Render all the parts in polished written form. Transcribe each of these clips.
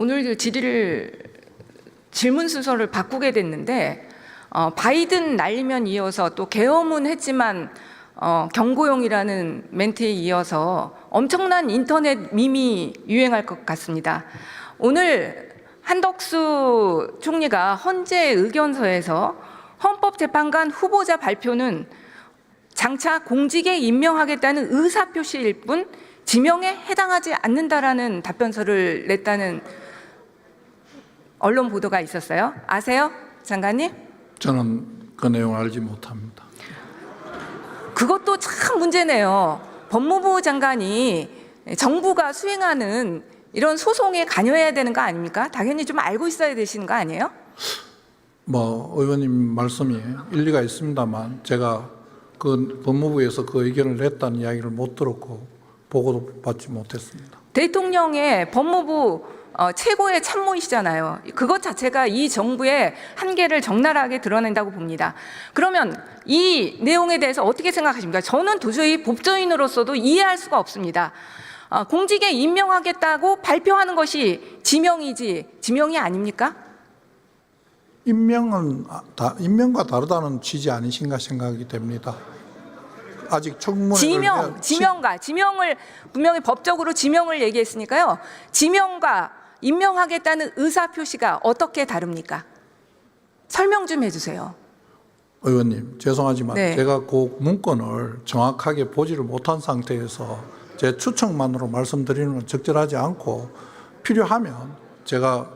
오늘 그 질문 순서를 바꾸게 됐는데 바이든 날리면 이어서 또 계엄은 했지만 경고용이라는 멘트에 이어서 엄청난 인터넷 밈이 유행할 것 같습니다. 오늘 한덕수 총리가 헌재 의견서에서 헌법재판관 후보자 발표는 장차 공직에 임명하겠다는 의사표시일 뿐 지명에 해당하지 않는다라는 답변서를 냈다는 언론 보도가 있었어요. 아세요, 장관님? 저는 그 내용을 알지 못합니다. 그것도 참 문제네요. 법무부 장관이 정부가 수행하는 이런 소송에 관여해야 되는 거 아닙니까? 당연히 좀 알고 있어야 되시는 거 아니에요? 의원님 말씀이 일리가 있습니다만 제가 그 법무부에서 그 의견을 냈다는 이야기를 못 들었고 보고도 받지 못했습니다. 대통령의 법무부 최고의 참모이시잖아요. 그것 자체가 이 정부의 한계를 적나라하게 드러낸다고 봅니다. 그러면 이 내용에 대해서 어떻게 생각하십니까? 저는 도저히 법조인으로서도 이해할 수가 없습니다. 공직에 임명하겠다고 발표하는 것이 지명이지 지명이 아닙니까? 임명과 다르다는 취지 아니신가 생각이 됩니다. 아직 청문회 지명을 분명히 법적으로 지명을 얘기했으니까요. 지명과 임명하겠다는 의사 표시가 어떻게 다릅니까? 설명 좀 해주세요. 의원님 죄송하지만 네. 제가 그 문건을 정확하게 보지를 못한 상태에서 제 추측만으로 말씀드리는 건 적절하지 않고 필요하면 제가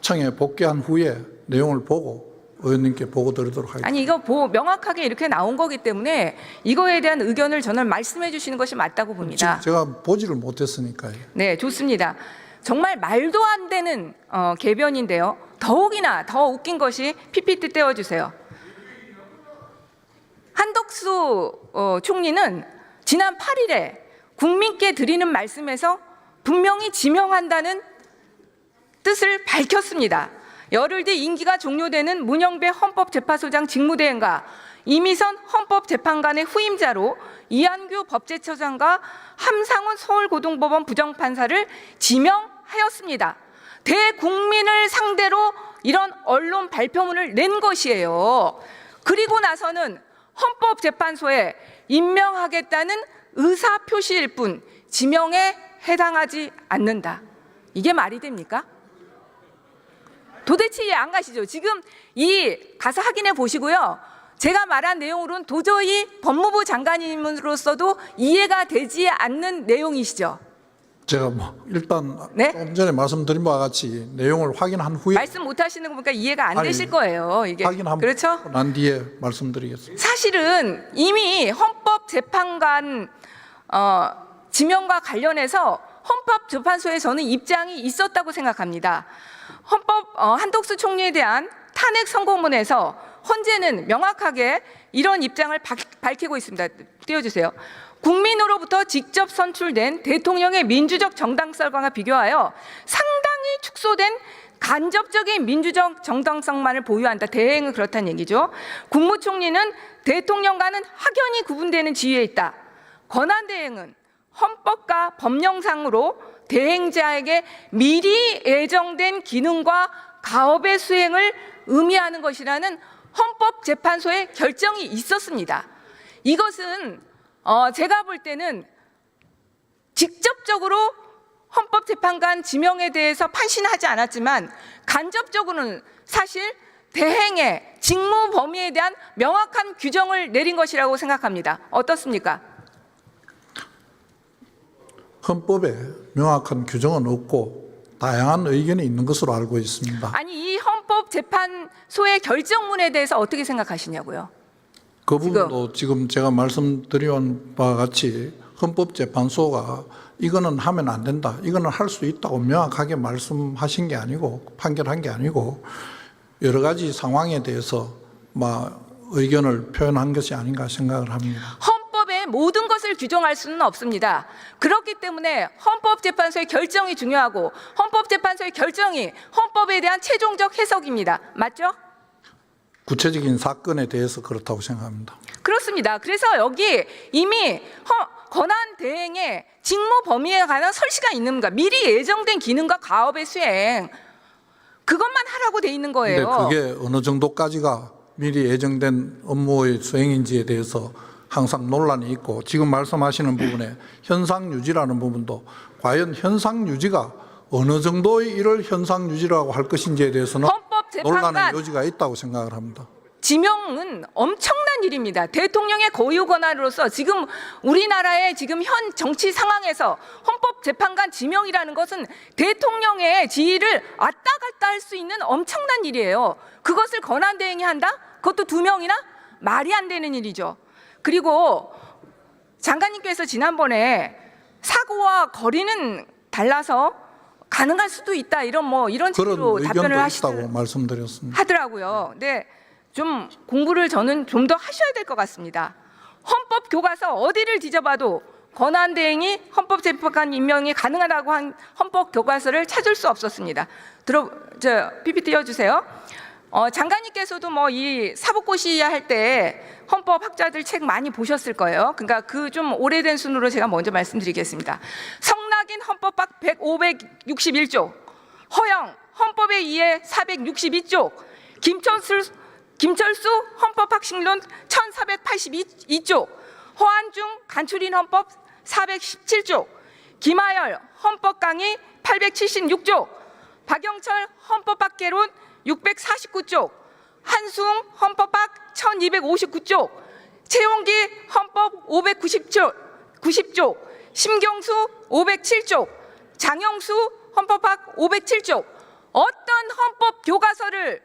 청에 복귀한 후에 내용을 보고 의원님께 보고 드리도록 하겠습니다. 아니 이거 명확하게 이렇게 나온 거기 때문에 이거에 대한 의견을 저는 말씀해 주시는 것이 맞다고 봅니다. 제가 보지를 못했으니까요. 네, 좋습니다. 정말 말도 안 되는 개변인데요. 더욱이나 더 웃긴 것이 PPT 떼어주세요. 한덕수 총리는 지난 8일에 국민께 드리는 말씀에서 분명히 지명한다는 뜻을 밝혔습니다. 열흘 뒤 임기가 종료되는 문영배 헌법재판소장 직무대행과 이미선 헌법재판관의 후임자로 이한규 법제처장과 함상훈 서울고등법원 부장판사를 지명하였습니다. 대국민을 상대로 이런 언론 발표문을 낸 것이에요. 그리고 나서는 헌법재판소에 임명하겠다는 의사표시일 뿐 지명에 해당하지 않는다. 이게 말이 됩니까? 도대체 이해 안 가시죠? 지금 가서 확인해 보시고요. 제가 말한 내용으로는 도저히 법무부 장관님으로서도 이해가 되지 않는 내용이시죠? 제가 일단 네? 좀 전에 말씀드린 바와 같이 내용을 확인한 후에 말씀 못 하시는 거 보니까 이해가 안 되실 거예요. 이게 확인하고 그렇죠? 난 뒤에 말씀드리겠습니다. 사실은 이미 헌법재판관 지명과 관련해서 헌법재판소에 저는 입장이 있었다고 생각합니다. 한덕수 총리에 대한 탄핵 선고문에서 헌재는 명확하게 이런 입장을 밝히고 있습니다. 띄워주세요. 국민으로부터 직접 선출된 대통령의 민주적 정당성과 비교하여 상당히 축소된 간접적인 민주적 정당성만을 보유한다. 대행은 그렇다는 얘기죠. 국무총리는 대통령과는 확연히 구분되는 지위에 있다. 권한대행은 헌법과 법령상으로 대행자에게 미리 예정된 기능과 가업의 수행을 의미하는 것이라는 헌법재판소의 결정이 있었습니다. 이것은 제가 볼 때는 직접적으로 헌법재판관 지명에 대해서 판신하지 않았지만 간접적으로는 사실 대행의 직무 범위에 대한 명확한 규정을 내린 것이라고 생각합니다. 어떻습니까? 헌법에 명확한 규정은 없고 다양한 의견이 있는 것으로 알고 있습니다. 아니 이 헌법재판소의 결정문에 대해서 어떻게 생각하시냐고요? 그 부분도 지금 제가 말씀드린 바와 같이 헌법재판소가 이거는 하면 안 된다, 이거는 할 수 있다고 명확하게 말씀하신 게 아니고 판결한 게 아니고 여러 가지 상황에 대해서 의견을 표현한 것이 아닌가 생각을 합니다. 헌법의 모든 것을 규정할 수는 없습니다. 그렇기 때문에 헌법재판소의 결정이 중요하고 헌법재판소의 결정이 헌법에 대한 최종적 해석입니다. 맞죠? 구체적인 사건에 대해서 그렇다고 생각합니다. 그렇습니다. 그래서 여기 이미 권한 대행의 직무 범위에 관한 설시가 있는 겁니다. 미리 예정된 기능과 가업의 수행, 그것만 하라고 돼 있는 거예요. 그런데 그게 어느 정도까지가 미리 예정된 업무의 수행인지에 대해서 항상 논란이 있고, 지금 말씀하시는 부분에 현상 유지라는 부분도 과연 현상 유지가 어느 정도의 일을 현상 유지라고 할 것인지에 대해서는 논란의 여지가 있다고 생각을 합니다. 지명은 엄청난 일입니다. 대통령의 고유 권한으로서 지금 우리나라의 지금 현 정치 상황에서 헌법재판관 지명이라는 것은 대통령의 지위를 왔다 갔다 할 수 있는 엄청난 일이에요. 그것을 권한대행이 한다? 그것도 2명이나? 말이 안 되는 일이죠. 그리고 장관님께서 지난번에 사고와 거리는 달라서 가능할 수도 있다, 이런 식으로 답변을 하시다고 말씀드렸습니다. 하더라고요. 근데 좀 공부를 저는 좀 더 하셔야 될 것 같습니다. 헌법 교과서 어디를 뒤져봐도 권한대행이 헌법재판관 임명이 가능하다고 한 헌법 교과서를 찾을 수 없었습니다. PPT 띄워주세요. 장관님께서도 이 사법고시야 할 때 헌법 학자들 책 많이 보셨을 거예요. 그러니까 그 좀 오래된 순으로 제가 먼저 말씀드리겠습니다. 성낙인 헌법학 561조, 허영 헌법에 의해 462조, 김철수 헌법학식론 1482조, 허한중 간추린 헌법 417조, 김하열 헌법강의 876조, 박영철 헌법학개론 649조, 한수웅 헌법학 1259조, 최용기 헌법 590조, 심경수 507조, 장영수 헌법학 507조. 어떤 헌법 교과서를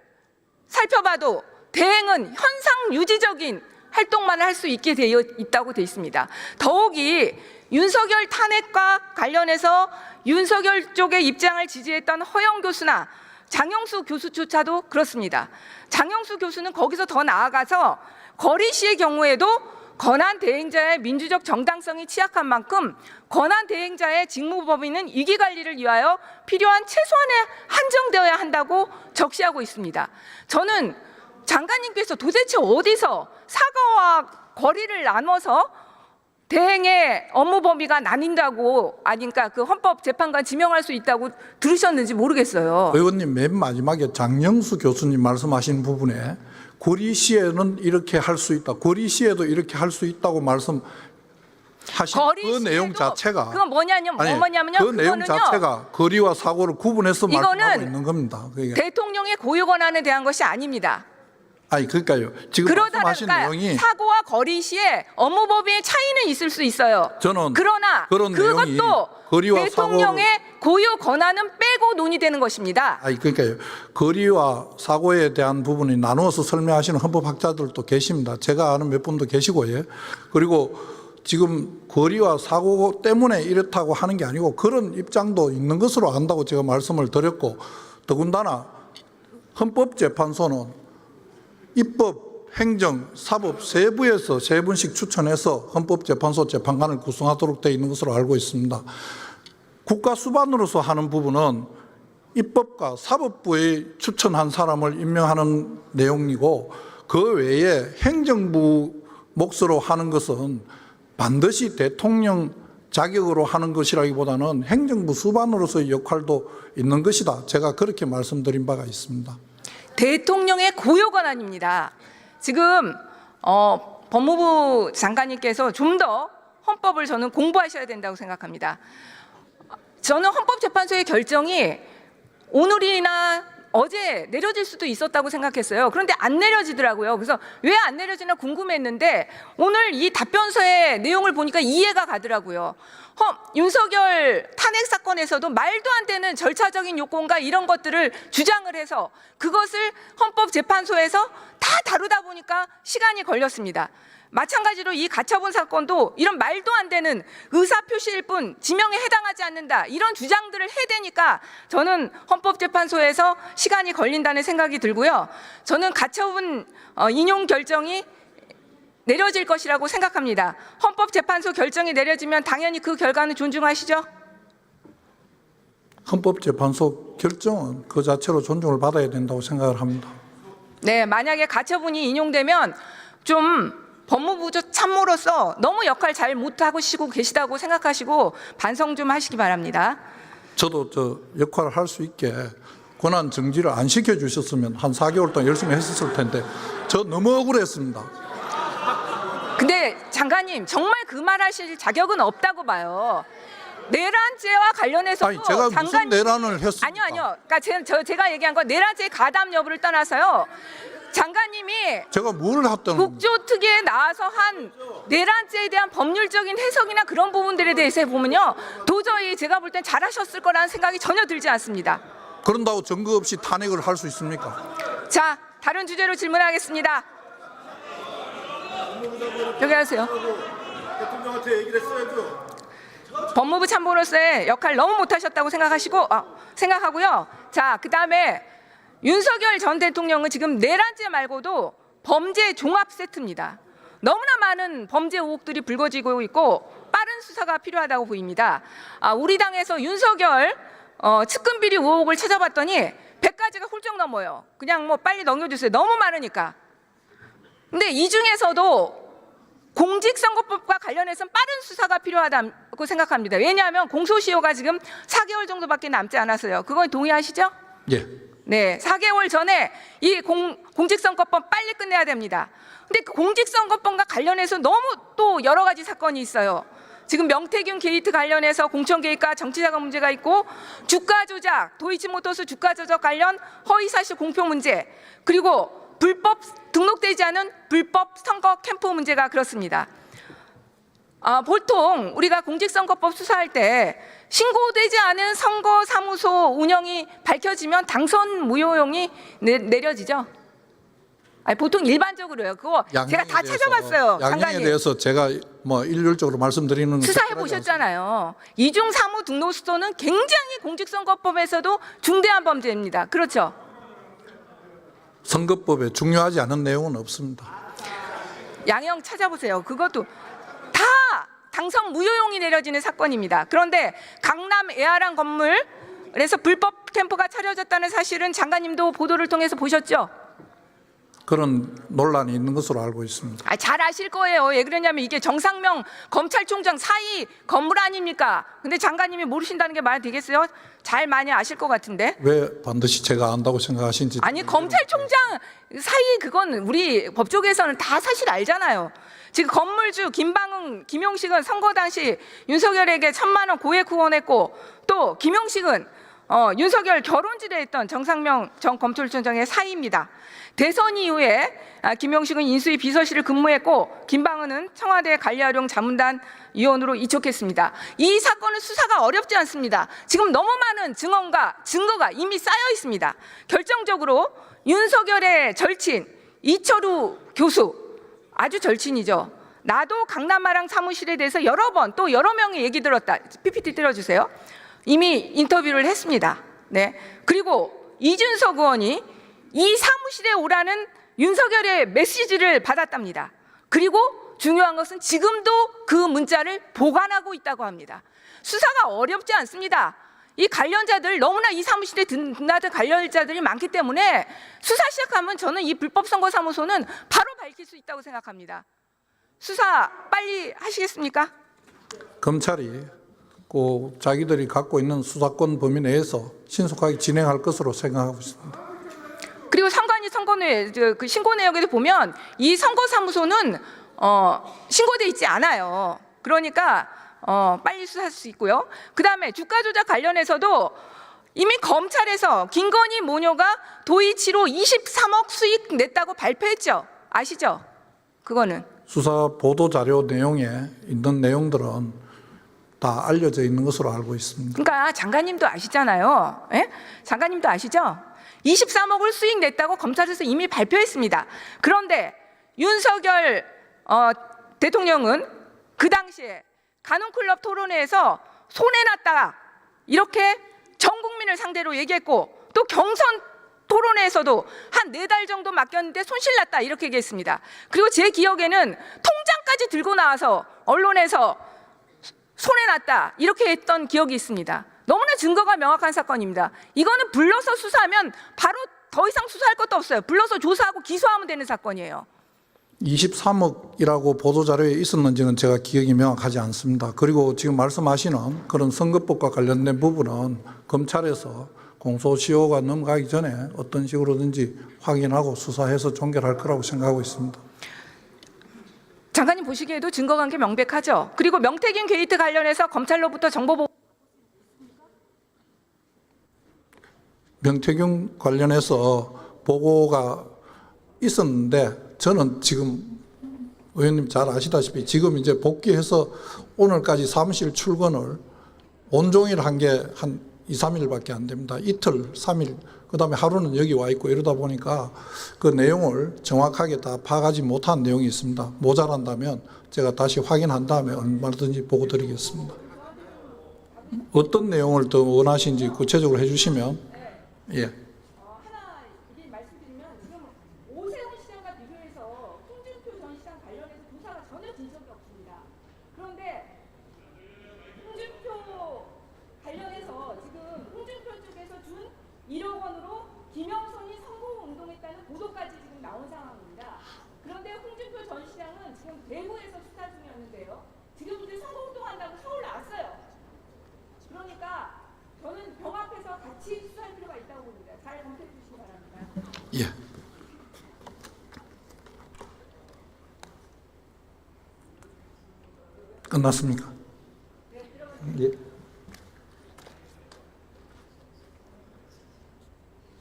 살펴봐도 대행은 현상 유지적인 활동만 할 수 있게 되어 있다고 되어 있습니다. 더욱이 윤석열 탄핵과 관련해서 윤석열 쪽의 입장을 지지했던 허영 교수나 장영수 교수조차도 그렇습니다. 장영수 교수는 거기서 더 나아가서 거리 시의 경우에도 권한 대행자의 민주적 정당성이 취약한 만큼 권한 대행자의 직무 범위는 위기 관리를 위하여 필요한 최소한에 한정되어야 한다고 적시하고 있습니다. 저는 장관님께서 도대체 어디서 사과와 거리를 나눠서 대행의 업무 범위가 나뉜다고, 그러니까 그 헌법재판관 지명할 수 있다고 들으셨는지 모르겠어요. 의원님, 맨 마지막에 장영수 교수님 말씀하신 부분에 고리시에는 이렇게 할 수 있다, 고리시에도 이렇게 할 수 있다고 말씀하신 그 내용 자체가, 그건 뭐냐면요. 그 내용 자체가 거리와 사고를 구분해서 말씀하고 있는 겁니다. 그게 대통령의 고유 권한에 대한 것이 아닙니다. 그러니까요. 지금 말씀하신 내용이 사고와 거리 시에 업무 범위의 차이는 있을 수 있어요. 그러나 그것도 대통령의 고유 권한은 빼고 논의되는 것입니다. 그러니까요. 거리와 사고에 대한 부분이 나누어서 설명하시는 헌법학자들도 계십니다. 제가 아는 몇 분도 계시고요. 그리고 지금 거리와 사고 때문에 이렇다고 하는 게 아니고 그런 입장도 있는 것으로 안다고 제가 말씀을 드렸고, 더군다나 헌법재판소는 입법, 행정, 사법 세 부에서 세 분씩 추천해서 헌법재판소 재판관을 구성하도록 되어 있는 것으로 알고 있습니다. 국가 수반으로서 하는 부분은 입법과 사법부에 추천한 사람을 임명하는 내용이고, 그 외에 행정부 몫으로 하는 것은 반드시 대통령 자격으로 하는 것이라기보다는 행정부 수반으로서의 역할도 있는 것이다. 제가 그렇게 말씀드린 바가 있습니다. 대통령의 고유 권한입니다. 지금 법무부 장관님께서 좀 더 헌법을 저는 공부하셔야 된다고 생각합니다. 저는 헌법재판소의 결정이 오늘이나 어제 내려질 수도 있었다고 생각했어요. 그런데 안 내려지더라고요. 그래서 왜 안 내려지나 궁금했는데 오늘 이 답변서의 내용을 보니까 이해가 가더라고요. 윤석열 탄핵 사건에서도 말도 안 되는 절차적인 요건과 이런 것들을 주장을 해서 그것을 헌법재판소에서 다 다루다 보니까 시간이 걸렸습니다. 마찬가지로 이 가처분 사건도 이런 말도 안 되는 의사표시일 뿐 지명에 해당하지 않는다, 이런 주장들을 해대니까 저는 헌법재판소에서 시간이 걸린다는 생각이 들고요. 저는 가처분 인용 결정이 내려질 것이라고 생각합니다. 헌법재판소 결정이 내려지면 당연히 그 결과는 존중하시죠? 헌법재판소 결정은 그 자체로 존중을 받아야 된다고 생각을 합니다. 네, 만약에 가처분이 인용되면 좀 법무부 참모로서 너무 역할 잘 못하고 계시다고 생각하시고 반성 좀 하시기 바랍니다. 저도 저 역할을 할 수 있게 권한 정지를 안 시켜주셨으면 한 4개월 동안 열심히 했었을 텐데 저 너무 억울했습니다. 근데 장관님 정말 그 말하실 자격은 없다고 봐요. 내란죄와 관련해서도 아니 제가 무슨 내란을 했습니까? 아니요. 그러니까 제가 얘기한 건 내란죄 가담 여부를 떠나서요. 장관님이 제가 뭘 했다는 국조특위에 나와서 한 내란죄에 대한 법률적인 해석이나 그런 부분들에 대해서 보면요, 도저히 제가 볼 땐 잘하셨을 거라는 생각이 전혀 들지 않습니다. 그런다고 증거 없이 탄핵을 할 수 있습니까? 자, 다른 주제로 질문하겠습니다. 여기 하세요. 대통령한테 얘기를 했어야죠. 법무부 참모로서의 역할 너무 못하셨다고 생각하고요. 자, 그다음에 윤석열 전 대통령은 지금 내란죄 말고도 범죄 종합 세트입니다. 너무나 많은 범죄 의혹들이 불거지고 있고 빠른 수사가 필요하다고 보입니다. 우리 당에서 윤석열 측근 비리 의혹을 찾아봤더니 100가지가 훌쩍 넘어요. 그냥 뭐 빨리 넘겨주세요. 너무 많으니까. 근데 이 중에서도 공직선거법과 관련해서는 빠른 수사가 필요하다고 생각합니다. 왜냐하면 공소시효가 지금 4개월 정도밖에 남지 않았어요. 그건 동의하시죠? 예. 네, 4개월 전에 이 공직선거법 빨리 끝내야 됩니다. 근데 그 공직선거법과 관련해서 너무 또 여러 가지 사건이 있어요. 지금 명태균 게이트 관련해서 공천 개입과 정치자금 문제가 있고, 주가 조작, 도이치모터스 주가 조작 관련 허위사실 공표 문제, 그리고 불법 등록되지 않은 불법 선거 캠프 문제가 그렇습니다. 보통 우리가 공직선거법 수사할 때 신고되지 않은 선거사무소 운영이 밝혀지면 당선 무효용이 내려지죠. 보통 일반적으로요. 그거 제가 다 찾아봤어요. 양형에 장관님. 대해서 제가 뭐 일률적으로 말씀드리는 수사해 보셨잖아요. 이중 사무 등록수소는 굉장히 공직선거법에서도 중대한 범죄입니다. 그렇죠? 선거법에 중요하지 않은 내용은 없습니다. 양형 찾아보세요. 그것도 다 당선 무효용이 내려지는 사건입니다. 그런데 강남 에아랑 건물에서 불법 캠프가 차려졌다는 사실은 장관님도 보도를 통해서 보셨죠? 그런 논란이 있는 것으로 알고 있습니다. 잘 아실 거예요. 왜 그러냐면 이게 정상명 검찰총장 사이 건물 아닙니까? 근데 장관님이 모르신다는 게 말 되겠어요? 잘 많이 아실 것 같은데. 왜 반드시 제가 안다고 생각하신지. 아니 검찰총장 사이 그건 우리 법조계에서는 다 사실 알잖아요. 지금 건물주 김방흥, 김용식은 선거 당시 윤석열에게 1,000만 원 고액 후원했고, 또 김용식은 윤석열 결혼지대 했던 정상명 전 검찰총장의 사이입니다. 대선 이후에 김용식은 인수위 비서실을 근무했고, 김방은은 청와대 관리활용 자문단 위원으로 이촉했습니다. 이 사건은 수사가 어렵지 않습니다. 지금 너무 많은 증거가 이미 쌓여 있습니다. 결정적으로 윤석열의 절친 이철우 교수, 아주 절친이죠. 나도 강남마랑 사무실에 대해서 여러 번 또 여러 명의 얘기 들었다. PPT 띄워주세요. 이미 인터뷰를 했습니다. 네. 그리고 이준석 의원이 이 사무실에 오라는 윤석열의 메시지를 받았답니다. 그리고 중요한 것은 지금도 그 문자를 보관하고 있다고 합니다. 수사가 어렵지 않습니다. 이 관련자들 너무나 이 사무실에 드나든 관련자들이 많기 때문에 수사 시작하면 저는 이 불법 선거사무소는 바로 밝힐 수 있다고 생각합니다. 수사 빨리 하시겠습니까? 검찰이 꼭 자기들이 갖고 있는 수사권 범위 내에서 신속하게 진행할 것으로 생각하고 있습니다. 그리고 상관이 그 신고 내역에도 보면 이 선거사무소는 신고돼 있지 않아요. 그러니까 빨리 수사할 수 있고요. 그다음에 주가 조작 관련해서도 이미 검찰에서 김건희 모녀가 도이치로 23억 수익 냈다고 발표했죠. 아시죠? 그거는 수사 보도 자료 내용에 있는 내용들은 다 알려져 있는 것으로 알고 있습니다. 그러니까 장관님도 아시잖아요. 예? 장관님도 아시죠? 23억을 수익 냈다고 검찰에서 이미 발표했습니다. 그런데 윤석열 대통령은 그 당시에 가논클럽 토론회에서 손해났다 이렇게 전 국민을 상대로 얘기했고, 또 경선 토론회에서도 한 4달 정도 맡겼는데 손실났다 이렇게 얘기했습니다. 그리고 제 기억에는 통장까지 들고 나와서 언론에서 손해났다 이렇게 했던 기억이 있습니다. 너무나 증거가 명확한 사건입니다. 이거는 불러서 수사하면 바로 더 이상 수사할 것도 없어요. 불러서 조사하고 기소하면 되는 사건이에요. 23억이라고 보도자료에 있었는지는 제가 기억이 명확하지 않습니다. 그리고 지금 말씀하시는 그런 선거법과 관련된 부분은 검찰에서 공소시효가 넘어가기 전에 어떤 식으로든지 확인하고 수사해서 종결할 거라고 생각하고 있습니다. 장관님 보시기에도 증거관계 명백하죠. 그리고 명태균 게이트 관련해서 검찰로부터 정보 보고 명태균 관련해서 보고가 있었는데 저는 지금 의원님 잘 아시다시피 지금 이제 복귀해서 오늘까지 사무실 출근을 온종일 한 게 한 2, 3일밖에 안 됩니다. 이틀, 3일, 그 다음에 하루는 여기 와 있고 이러다 보니까 그 내용을 정확하게 다 파악하지 못한 내용이 있습니다. 모자란다면 제가 다시 확인한 다음에 얼마든지 보고 드리겠습니다. 어떤 내용을 더 원하신지 구체적으로 해주시면 예. 하나 이게 말씀드리면 지금 오세훈 시장과 비교해서 홍준표 전 시장 관련해서 조사가 전혀 진 적이 없습니다. 그런데 홍준표 관련해서 지금 홍준표 쪽에서 준 1억 원으로 김영선이 선거운동했다는 보도까지 지금 나온 상황입니다. 그런데 홍준표 전 시장은 지금 대구에서 수사 중이었는데요. 지금 이제 선거운동한다고 서울 나왔어요. 그러니까 저는 병 앞에서 같이 수사할 필요가 있다고 봅니다. 잘 검토해 주시기 바랍니다. 예. 끝났습니까? 예.